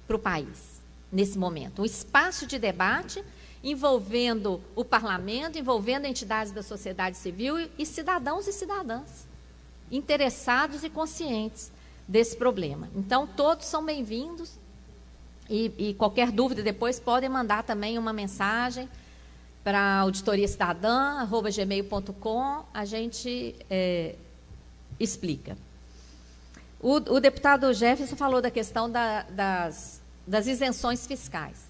para o país, nesse momento. Um espaço de debate envolvendo o parlamento, envolvendo entidades da sociedade civil e cidadãos e cidadãs interessados e conscientes desse problema. Então, todos são bem-vindos e qualquer dúvida depois podem mandar também uma mensagem para auditoriacidadã@gmail.com, a gente explica. O deputado Jefferson falou da questão das isenções fiscais.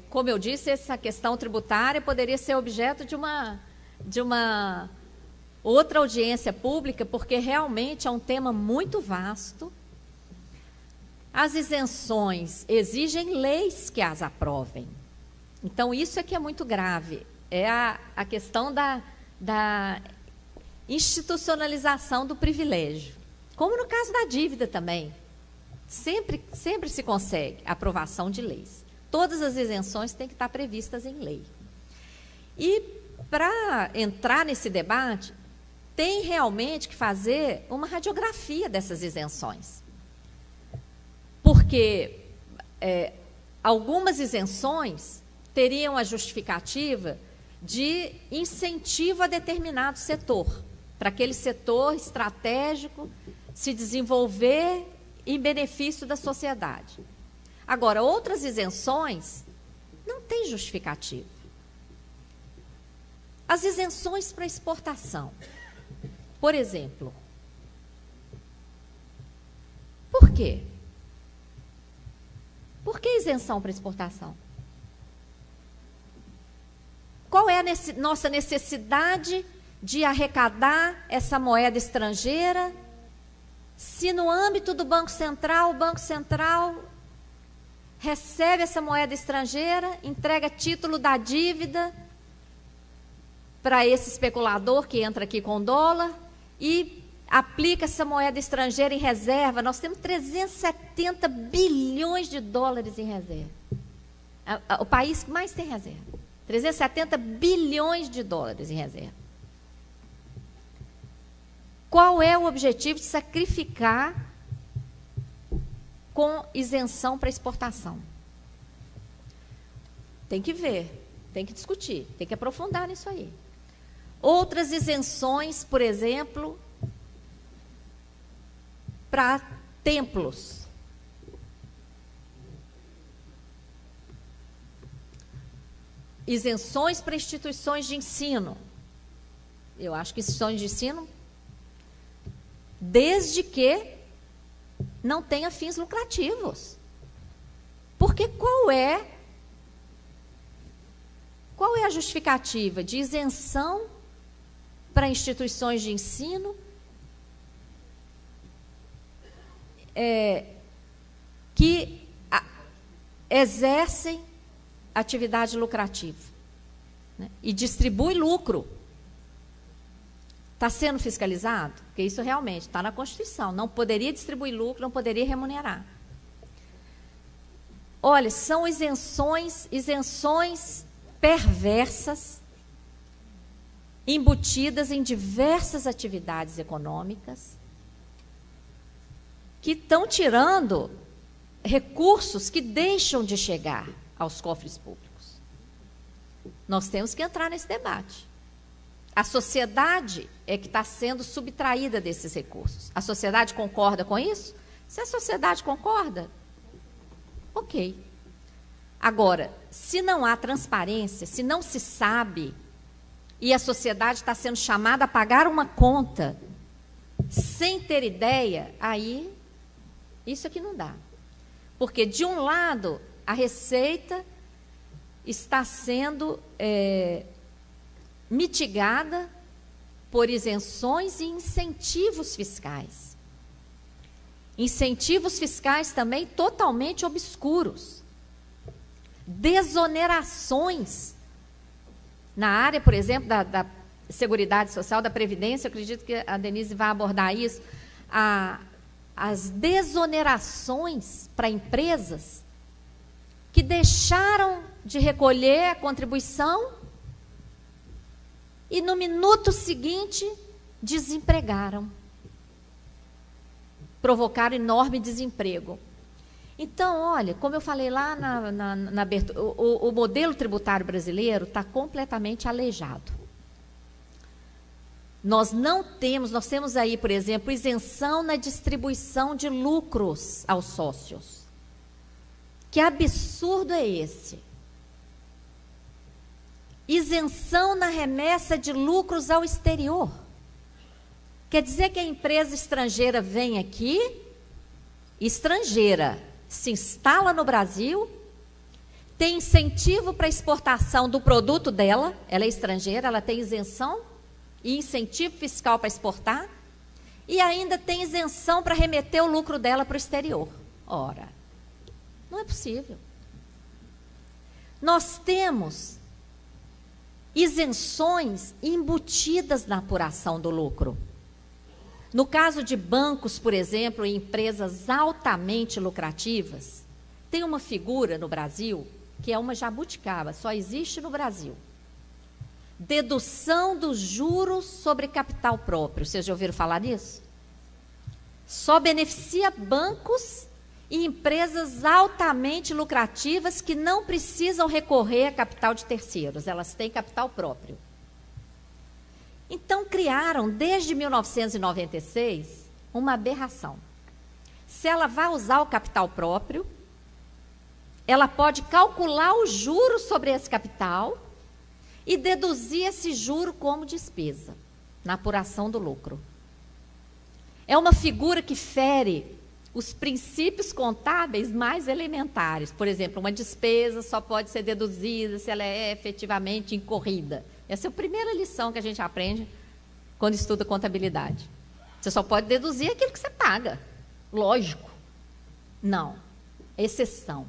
Como eu disse, essa questão tributária poderia ser objeto de uma outra audiência pública, porque realmente é um tema muito vasto. As isenções exigem leis que as aprovem. Então, isso é que é muito grave. É a questão da institucionalização do privilégio. Como no caso da dívida também. Sempre se consegue a aprovação de leis. Todas as isenções têm que estar previstas em lei. E, para entrar nesse debate, tem realmente que fazer uma radiografia dessas isenções. Porque algumas isenções teriam a justificativa de incentivo a determinado setor, para aquele setor estratégico se desenvolver em benefício da sociedade. Agora, outras isenções não têm justificativa. As isenções para exportação, por exemplo. Por quê? Por que isenção para exportação? Qual é a nossa necessidade de arrecadar essa moeda estrangeira, se no âmbito do Banco Central, o Banco Central recebe essa moeda estrangeira, entrega título da dívida para esse especulador que entra aqui com dólar e aplica essa moeda estrangeira em reserva? Nós temos 370 bilhões de dólares em reserva. O país que mais tem reserva. 370 bilhões de dólares em reserva. Qual é o objetivo de sacrificar com isenção para exportação? Tem que ver, tem que discutir, tem que aprofundar nisso aí. Outras isenções, por exemplo, para templos. Isenções para instituições de ensino. Eu acho que instituições de ensino, desde que não tenha fins lucrativos. Porque qual é a justificativa de isenção para instituições de ensino que exercem atividade lucrativa, né, e distribui lucro? Está sendo fiscalizado? Porque isso realmente está na Constituição. Não poderia distribuir lucro, não poderia remunerar. Olha, são isenções perversas, embutidas em diversas atividades econômicas, que estão tirando recursos que deixam de chegar aos cofres públicos. Nós temos que entrar nesse debate. A sociedade é que está sendo subtraída desses recursos. A sociedade concorda com isso? Se a sociedade concorda, ok. Agora, se não há transparência, se não se sabe, e a sociedade está sendo chamada a pagar uma conta sem ter ideia, aí isso aqui não dá. Porque, de um lado, a receita está sendo mitigada por isenções e incentivos fiscais. Incentivos fiscais também totalmente obscuros. Desonerações. Na área, por exemplo, da Seguridade Social, da Previdência, eu acredito que a Denise vai abordar isso, as desonerações para empresas que deixaram de recolher a contribuição e no minuto seguinte desempregaram, provocaram enorme desemprego. Então, olha, como eu falei lá na abertura, o modelo tributário brasileiro está completamente aleijado. Nós temos aí, por exemplo, isenção na distribuição de lucros aos sócios. Que absurdo é esse? Isenção na remessa de lucros ao exterior. Quer dizer que a empresa estrangeira vem aqui, se instala no Brasil, tem incentivo para exportação do produto dela, ela é estrangeira, ela tem isenção e incentivo fiscal para exportar, e ainda tem isenção para remeter o lucro dela para o exterior. Ora, não é possível. Nós temos isenções embutidas na apuração do lucro. No caso de bancos, por exemplo, e empresas altamente lucrativas, tem uma figura no Brasil que é uma jabuticaba, só existe no Brasil. Dedução dos juros sobre capital próprio. Vocês já ouviram falar nisso? Só beneficia bancos e empresas altamente lucrativas que não precisam recorrer a capital de terceiros, elas têm capital próprio. Então, criaram, desde 1996, uma aberração. Se ela vai usar o capital próprio, ela pode calcular o juro sobre esse capital e deduzir esse juro como despesa, na apuração do lucro. É uma figura que fere os princípios contábeis mais elementares. Por exemplo, uma despesa só pode ser deduzida se ela é efetivamente incorrida. Essa é a primeira lição que a gente aprende quando estuda contabilidade. Você só pode deduzir aquilo que você paga. Lógico. Não. Exceção.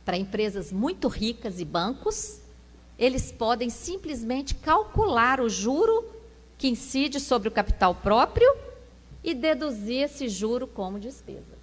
Para empresas muito ricas e bancos, eles podem simplesmente calcular o juro que incide sobre o capital próprio e deduzir esse juro como despesa.